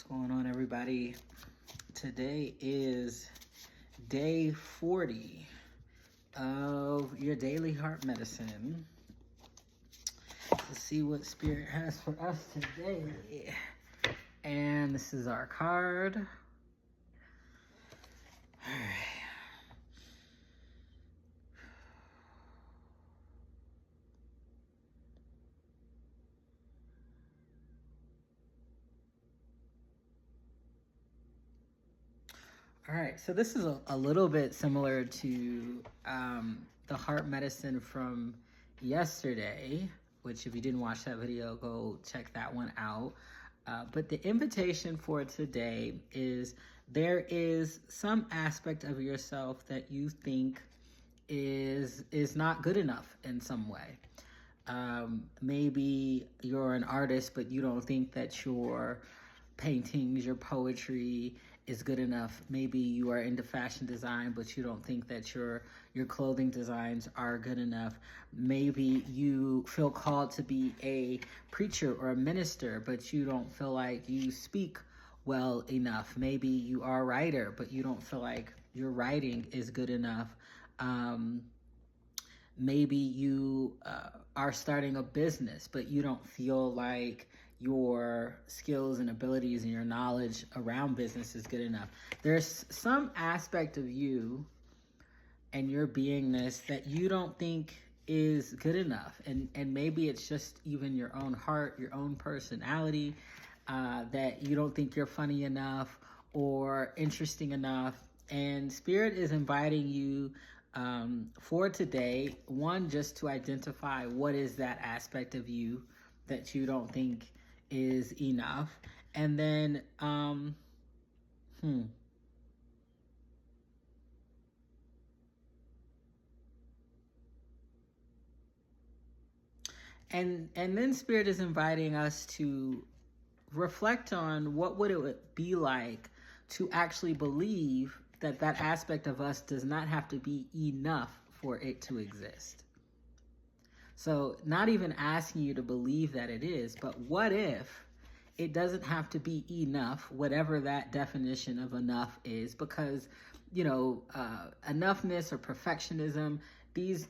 going on, everybody? Today is day 40 of your daily heart medicine. Let's see what Spirit has for us today. And this is our card. All right. All right, so this is a little bit similar to the heart medicine from yesterday, which if you didn't watch that video, go check that one out. But the invitation for today is there is some aspect of yourself that you think is not good enough in some way. Maybe you're an artist, but you don't think that your paintings, your poetry is good enough. Maybe you are into fashion design, but you don't think that your clothing designs are good enough. Maybe you feel called to be a preacher or a minister, but you don't feel like you speak well enough. Maybe you are a writer, but you don't feel like your writing is good enough. Maybe you are starting a business, but you don't feel like your skills and abilities and your knowledge around business is good enough. There's some aspect of you and your beingness that you don't think is good enough. And maybe it's just even your own heart, your own personality, that you don't think you're funny enough or interesting enough. And Spirit is inviting you for today, one, just to identify what is that aspect of you that you don't think is enough. And then, and then Spirit is inviting us to reflect on what would it be like to actually believe that that aspect of us does not have to be enough for it to exist. So not even asking you to believe that it is, but what if it doesn't have to be enough, whatever that definition of enough is, because, enoughness or perfectionism, these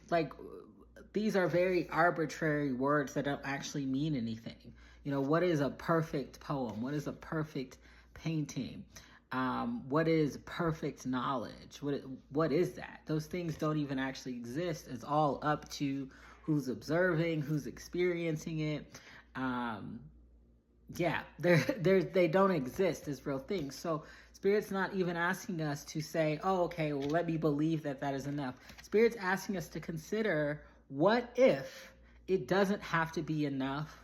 are very arbitrary words that don't actually mean anything. What is a perfect poem? What is a perfect painting? What is perfect knowledge? What is that? Those things don't even actually exist. It's all up to who's observing, who's experiencing it. They don't exist as real things. So Spirit's not even asking us to say, oh, okay, well, let me believe that that is enough. Spirit's asking us to consider, what if it doesn't have to be enough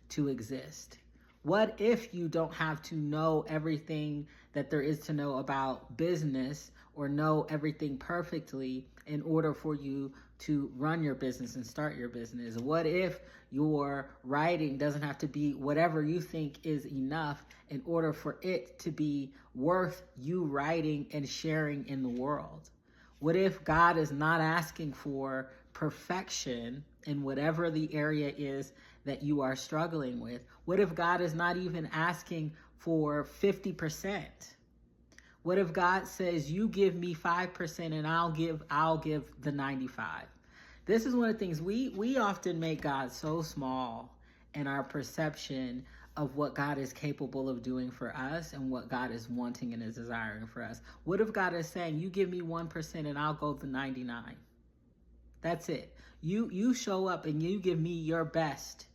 to exist? What if you don't have to know everything that there is to know about business or know everything perfectly in order for you to run your business and start your business? What if your writing doesn't have to be whatever you think is enough in order for it to be worth you writing and sharing in the world? What if God is not asking for perfection in whatever the area is that you are struggling with? What if God is not even asking for 50%? What if God says, you give me 5% and I'll give the 95? This is one of the things we often make God so small in our perception of what God is capable of doing for us and what God is wanting and is desiring for us. What if God is saying, you give me 1% and I'll go the 99? That's it. You show up and you give me your best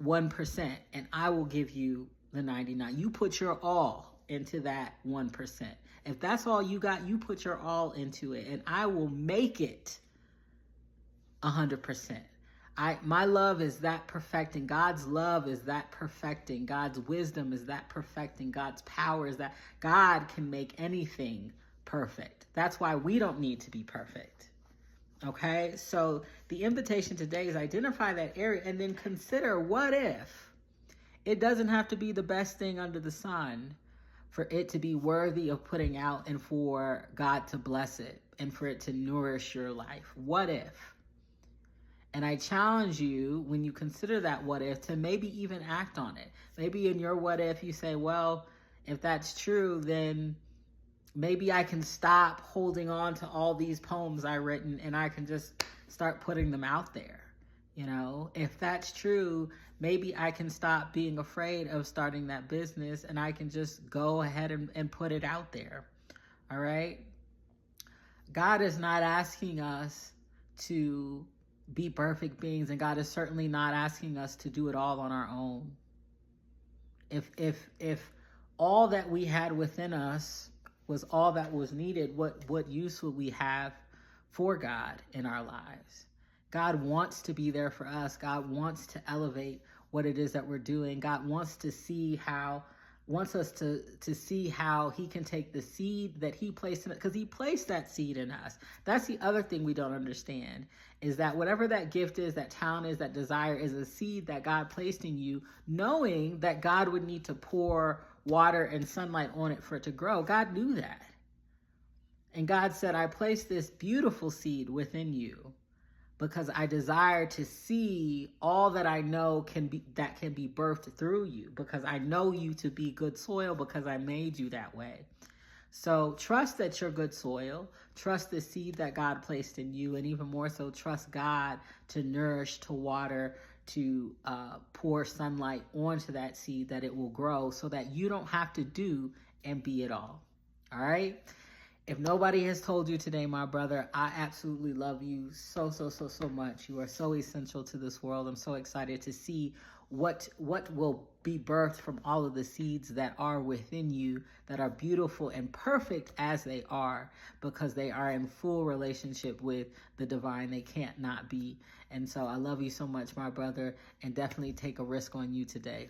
1% and I will give you the 99. You put your all into that 1%. If that's all you got, you put your all into it and I will make it 100%. My love is that perfecting. God's love is that perfecting. God's wisdom is that perfecting. God's power is that. God can make anything perfect. That's why we don't need to be perfect. Okay? So the invitation today is identify that area and then consider, what if it doesn't have to be the best thing under the sun for it to be worthy of putting out and for God to bless it and for it to nourish your life? What if? And I challenge you, when you consider that what if, to maybe even act on it. Maybe in your what if you say, well, if that's true, then maybe I can stop holding on to all these poems I've written and I can just start putting them out there. You know, if that's true, maybe I can stop being afraid of starting that business and I can just go ahead and put it out there. All right. God is not asking us to be perfect beings, and God is certainly not asking us to do it all on our own. If all that we had within us was all that was needed, what use would we have for God in our lives? God wants to be there for us. God wants to elevate what it is that we're doing. God wants to see how, wants us to see how he can take the seed that he placed in it, because he placed that seed in us. That's the other thing we don't understand, is that whatever that gift is, that talent is, that desire is a seed that God placed in you, knowing that God would need to pour water and sunlight on it for it to grow. God knew that. And God said, I placed this beautiful seed within you because I desire to see all that I know can be birthed through you, because I know you to be good soil, because I made you that way. So trust that you're good soil, trust the seed that God placed in you, and even more so, trust God to nourish, to water, to pour sunlight onto that seed, that it will grow so that you don't have to do and be it all. All right? If nobody has told you today, my brother, I absolutely love you so much. You are so essential to this world. I'm so excited to see what will be birthed from all of the seeds that are within you, that are beautiful and perfect as they are, because they are in full relationship with the divine. They can't not be. And so I love you so much, my brother, and definitely take a risk on you today.